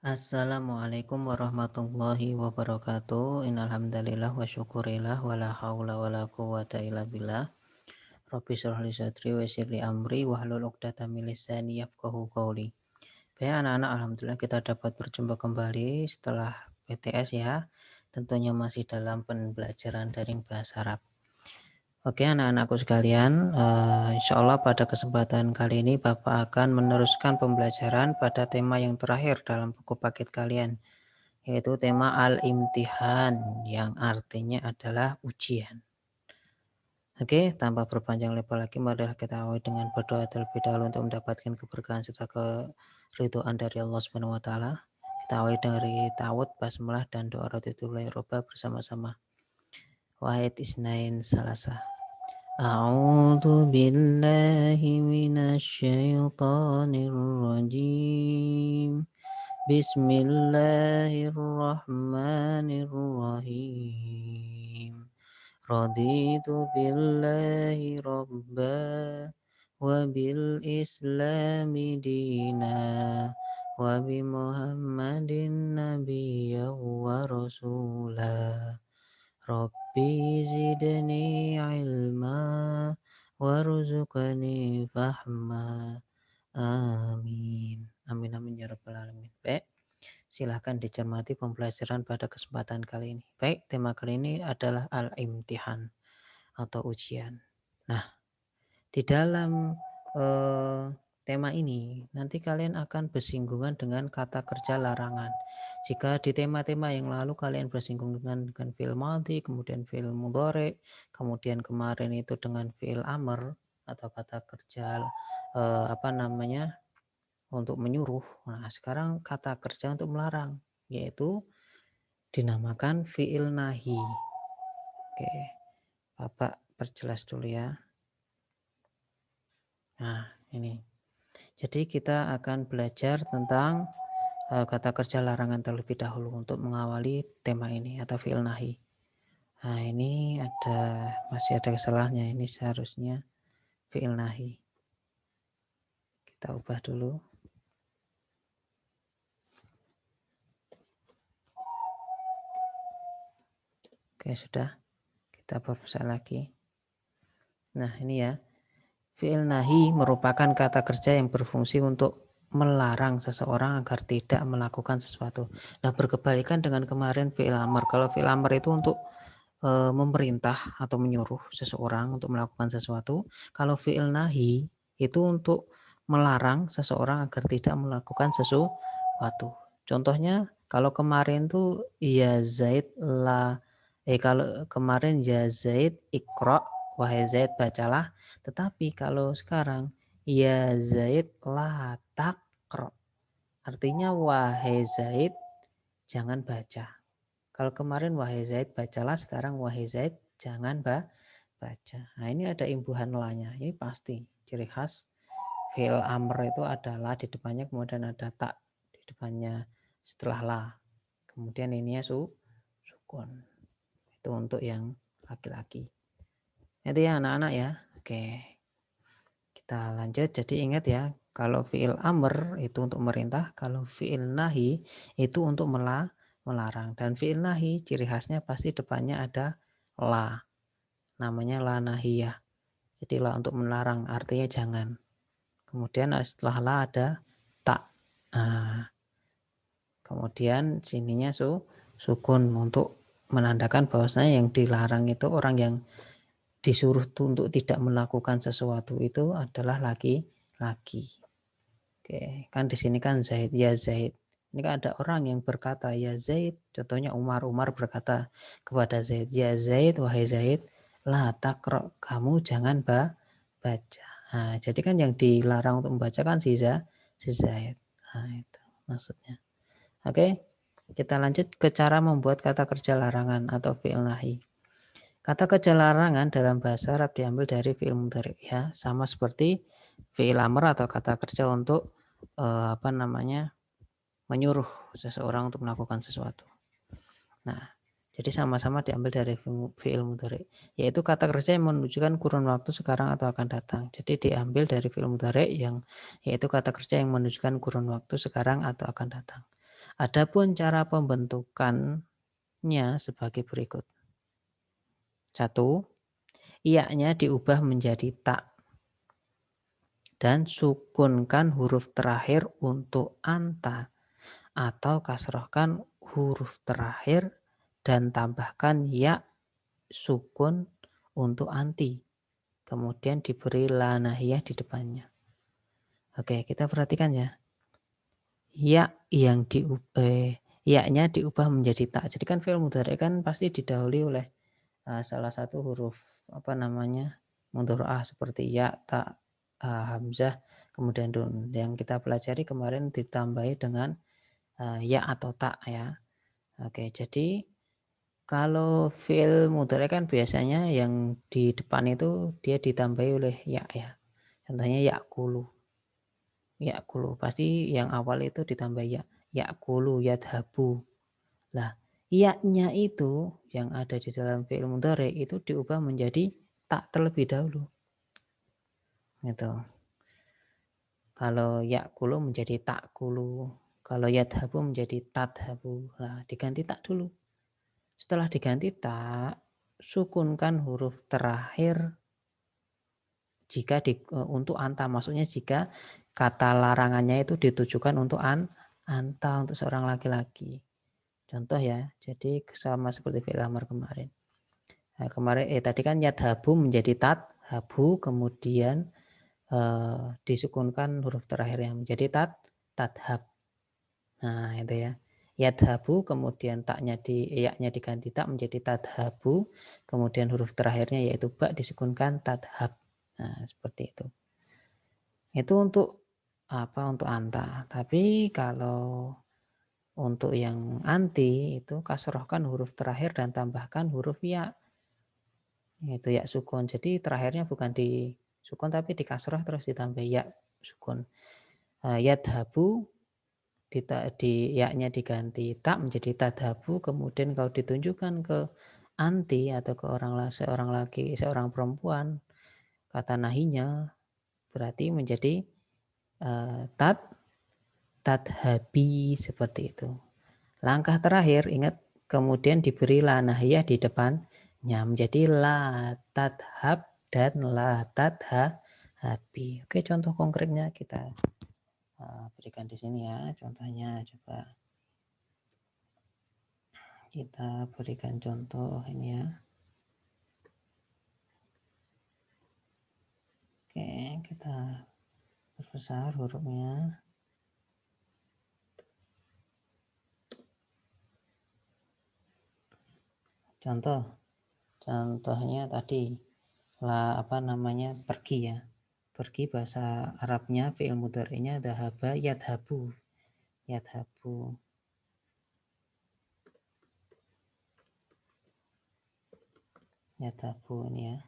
Assalamualaikum warahmatullahi wabarakatuh. Innal hamdalillah wa syukurillah wala haula wala quwata illa billah. Rabbi shrah li sadri wa yassir li amri wahlul 'uqdatam min lisani yafqahu qawli. Baik anak-anak, alhamdulillah kita dapat berjumpa kembali setelah PTS ya. Tentunya masih dalam pembelajaran daring bahasa Arab. Oke anak-anakku sekalian, insya Allah pada kesempatan kali ini Bapak akan meneruskan pembelajaran pada tema yang terakhir dalam buku paket kalian, yaitu tema al-imtihan yang artinya adalah ujian. Oke, tanpa berpanjang lebar lagi, marilah kita awali dengan berdoa terlebih dahulu untuk mendapatkan keberkahan serta keridhaan dari Allah Subhanahu wa taala. Kita awali dari ta'awudz, basmalah dan doa raditul roba bersama-sama. Wahid isnain salasa. A'udzu billahi minasyaitonir rajim. Bismillahirrahmanirrahim. Raditu billahi robba wa bil islami dina wa bi muhammadin nabiyya wa rasulah. Rabbi zidni ilma warzuqni fahma. Amin. Amin amin ya rabbal alamin. Baik, silahkan dicermati pembelajaran pada kesempatan kali ini. Baik, tema kali ini adalah al-imtihan atau ujian. Nah, di dalam tema ini nanti kalian akan bersinggungan dengan kata kerja larangan. Jika di tema-tema yang lalu kalian bersinggungan dengan fi'il madhi, kemudian fi'il mudhari, kemudian kemarin itu dengan fi'il amr atau kata kerja untuk menyuruh. Nah, sekarang kata kerja untuk melarang, yaitu dinamakan fi'il nahi. Oke, Bapak perjelas dulu ya. Nah, ini. Jadi kita akan belajar tentang kata kerja larangan terlebih dahulu untuk mengawali tema ini atau fi'il nahi. Nah, ini masih ada kesalahannya. Ini seharusnya fi'il nahi. Kita ubah dulu. Oke, sudah. Kita perbaiki lagi. Nah, ini ya. Fi'il nahi merupakan kata kerja yang berfungsi untuk melarang seseorang agar tidak melakukan sesuatu. Nah, berkebalikan dengan kemarin fi'il amr. Kalau fi'il amr itu untuk memerintah atau menyuruh seseorang untuk melakukan sesuatu. Kalau fi'il nahi itu untuk melarang seseorang agar tidak melakukan sesuatu. Contohnya kalau kemarin tuh ya Zaid kalau kemarin ya Zaid ikra, wahai Zaid bacalah. Tetapi kalau sekarang ya Zaid la taqra, artinya wahai Zaid jangan baca. Kalau kemarin wahai Zaid bacalah, sekarang wahai Zaid jangan baca. Nah, ini ada imbuhan lanya. Ini pasti ciri khas fi'il amr itu adalah di depannya, kemudian ada tak di depannya setelah la. Kemudian ini ya sukun. Itu untuk yang laki-laki. Itu ya anak-anak ya. Oke. Kita lanjut. Jadi ingat ya, kalau fi'il amr itu untuk merintah, kalau fi'il nahi itu untuk melarang. Dan fi'il nahi ciri khasnya pasti depannya ada la. Namanya la nahiyah. Jadi la untuk melarang, artinya jangan. Kemudian setelah la ada tak. Nah, kemudian sininya sukun untuk menandakan bahwasanya yang dilarang itu orang yang disuruh untuk tidak melakukan sesuatu itu adalah laki-laki. Oke, kan di sini kan Zaid, ya Zaid. Ini kan ada orang yang berkata ya Zaid, contohnya Umar berkata kepada Zaid, ya Zaid, wahai Zaid, la taqra, kamu jangan baca. Nah, jadi kan yang dilarang untuk membaca kan si Zaid. Nah, itu maksudnya. Oke, kita lanjut ke cara membuat kata kerja larangan atau fi'il nahi. Kata kerja larangan dalam bahasa Arab diambil dari fi'il mudhari ya, sama seperti fi'il amr atau kata kerja untuk menyuruh seseorang untuk melakukan sesuatu. Nah, jadi sama-sama diambil dari fi'il mudhari, yaitu kata kerja yang menunjukkan kurun waktu sekarang atau akan datang. Jadi diambil dari fi'il mudhari yang yaitu kata kerja yang menunjukkan kurun waktu sekarang atau akan datang. Adapun cara pembentukannya sebagai berikut. 1. Iya-nya diubah menjadi tak dan sukunkan huruf terakhir untuk anta atau kasrohkan huruf terakhir dan tambahkan ya sukun untuk anti. Kemudian diberi la nahiyah di depannya. Oke, kita perhatikan ya. Ya yang ya-nya diubah menjadi tak. Jadi kan fi'il mudhari kan pasti didahului oleh salah satu huruf mudhari'ah seperti ya, ta, hamzah, kemudian dun. Yang kita pelajari kemarin ditambahi dengan ya atau tak ya. Oke, jadi kalau fi'il mudhari kan biasanya yang di depan itu dia ditambahi oleh ya ya. Contohnya ya'kulu. Ya'kulu pasti yang awal itu ditambah ya. Ya'kulu, yadhabu. Lah, ya-nya itu yang ada di dalam fi'il mudhari itu diubah menjadi tak terlebih dahulu. Gitu. Kalau ya'kulu menjadi ta'kulu. Kalau yadhabu menjadi tadhabu. Nah, diganti tak dulu. Setelah diganti tak, sukunkan huruf terakhir jika untuk anta. Maksudnya jika kata larangannya itu ditujukan untuk anta, untuk seorang laki-laki. Contoh ya, jadi sama seperti fi'il amar kemarin. Nah, tadi kan yadhabu menjadi tadhabu, kemudian disukunkan huruf terakhirnya menjadi tadhab. Nah, itu ya. Yadhabu, kemudian ya-nya diganti tak menjadi tadhabu, kemudian huruf terakhirnya yaitu ba disukunkan tadhab. Nah, seperti itu. Itu untuk untuk anta. Tapi kalau untuk yang anti itu kasrohkan huruf terakhir dan tambahkan huruf ya. Itu ya sukun. Jadi terakhirnya bukan di sukun tapi di kasroh terus ditambah ya sukun. Yadhabu di ya-nya diganti tak menjadi tadhabu, kemudian kalau ditunjukkan ke anti atau ke seorang laki, seorang perempuan, kata nahinya berarti menjadi tadhabi, seperti itu. Langkah terakhir ingat kemudian diberi la nahiyah di depannya menjadi la tadhab dan la tadhabi. Oke, contoh konkretnya kita berikan di sini ya. Contohnya coba kita berikan contoh ini ya. Oke, kita perbesar hurufnya. Contohnya tadi pergi ya. Pergi bahasa Arabnya fi'il mudhari'nya dhahaba yadhabu. Yadhabu. Yadhabu ini ya.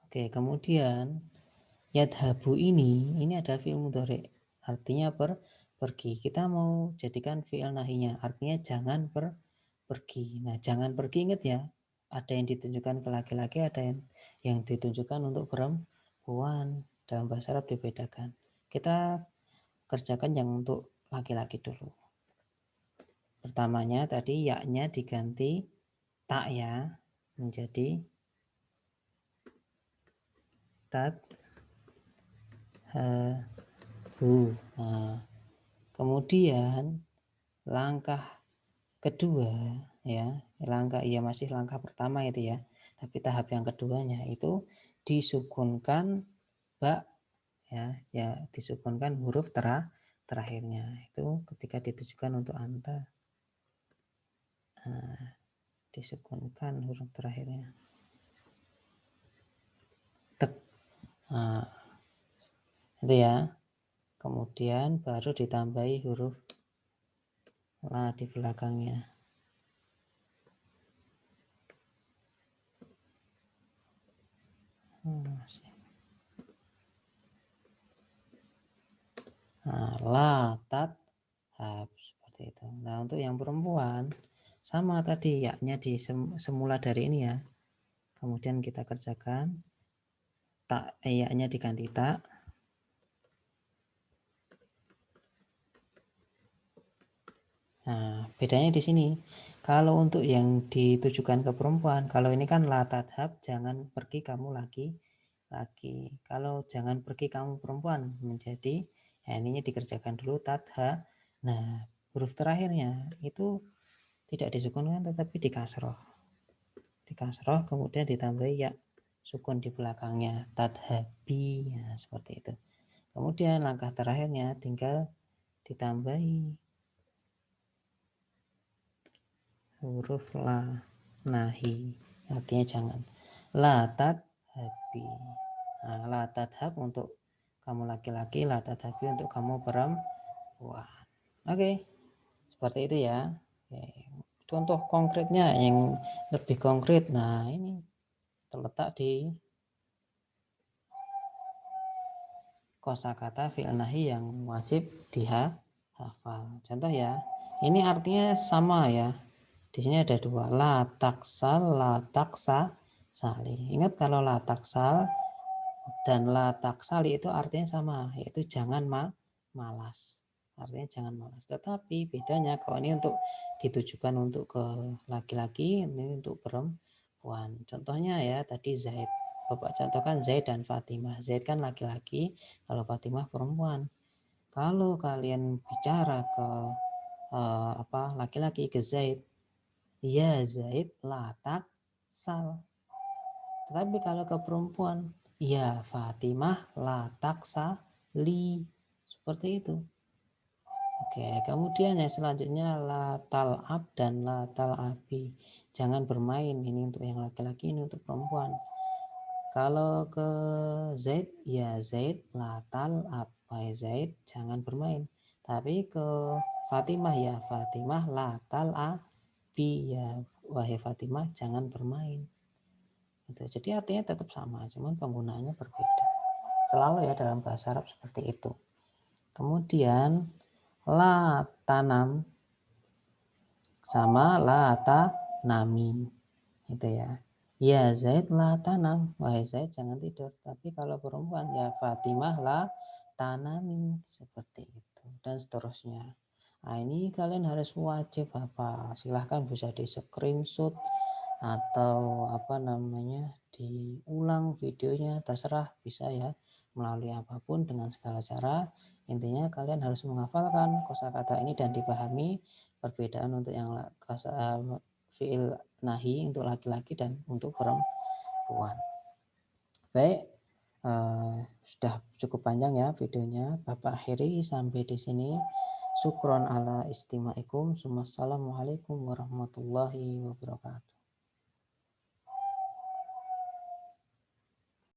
Oke, kemudian yadhabu ini ada fi'il mudhari'. Artinya pergi. Kita mau jadikan fi'il nahinya. Artinya jangan pergi. Nah, jangan pergi ingat ya. Ada yang ditunjukkan ke laki-laki, ada yang ditunjukkan untuk perempuan. Dalam bahasa Arab dibedakan. Kita kerjakan yang untuk laki-laki dulu. Pertamanya tadi ya-nya diganti tak ya menjadi tadhabu. Nah, kemudian langkah kedua ya, masih langkah pertama itu ya. Tapi tahap yang keduanya itu disukunkan ba ya disukunkan huruf terakhirnya. Itu ketika ditujukan untuk anta. Nah, disukunkan huruf terakhirnya. Tek. Nah, itu ya. Kemudian baru ditambahi huruf la di belakangnya. Nah, la tadhab seperti itu. Nah, untuk yang perempuan sama tadi ya-nya semula dari ini ya. Kemudian kita kerjakan ya-nya diganti tak. Nah, bedanya di sini. Kalau untuk yang ditujukan ke perempuan, kalau ini kan la tadhab, jangan pergi kamu lagi. Kalau jangan pergi kamu perempuan menjadi, ya ininya dikerjakan dulu tadha. Nah, huruf terakhirnya itu tidak disukunkan tetapi dikasroh. Dikasroh kemudian ditambahi ya sukun di belakangnya tadhabi, ya, seperti itu. Kemudian langkah terakhirnya tinggal ditambahi huruf la nahi, artinya jangan. La tadhabi. Nah, la tadhab untuk kamu laki-laki, la tadhabi untuk kamu perempuan. Oke, seperti itu ya. Oke. Contoh konkretnya yang lebih konkret, nah ini terletak di kosakata fi'il nahi yang wajib dihafal. Contoh ya, ini artinya sama ya. Di sini ada dua, la taksal, la taksa sali. Ingat kalau la taksal dan la taksali itu artinya sama, yaitu jangan malas. Artinya jangan malas. Tetapi bedanya kalau ini untuk ditujukan untuk ke laki-laki, ini untuk perempuan. Contohnya ya tadi Zaid. Bapak contohkan Zaid dan Fatimah. Zaid kan laki-laki, kalau Fatimah perempuan. Kalau kalian bicara ke laki-laki ke Zaid, ya Zaid la taksal. Tetapi kalau ke perempuan, ya Fatimah la taksa li. Seperti itu. Oke, kemudian yang selanjutnya la tal'ab dan la tal'abi. Jangan bermain, ini untuk yang laki-laki, ini untuk perempuan. Kalau ke Zaid, ya Zaid la tal'ab. Wahai Zaid, jangan bermain. Tapi ke Fatimah, ya Fatimah la tal'abi. Ya wahai Fatimah, jangan bermain. Gitu. Jadi artinya tetap sama, cuman penggunaannya berbeda. Selalu ya dalam bahasa Arab seperti itu. Kemudian la tanam sama la tanami. Itu ya. Ya Zaid la tanam, wahai Zaid jangan tidur. Tapi kalau perempuan ya Fatimah la tanami, seperti itu dan seterusnya. Nah, ini kalian harus wajib apa? Silahkan bisa di screenshot atau diulang videonya, terserah, bisa ya melalui apapun dengan segala cara. Intinya kalian harus menghafalkan kosakata ini dan dipahami perbedaan untuk yang fiil nahi untuk laki-laki dan untuk perempuan. Baik, sudah cukup panjang ya videonya. Bapak akhiri sampai di sini. Syukron ala istimaikum. Assalamualaikum warahmatullahi wabarakatuh.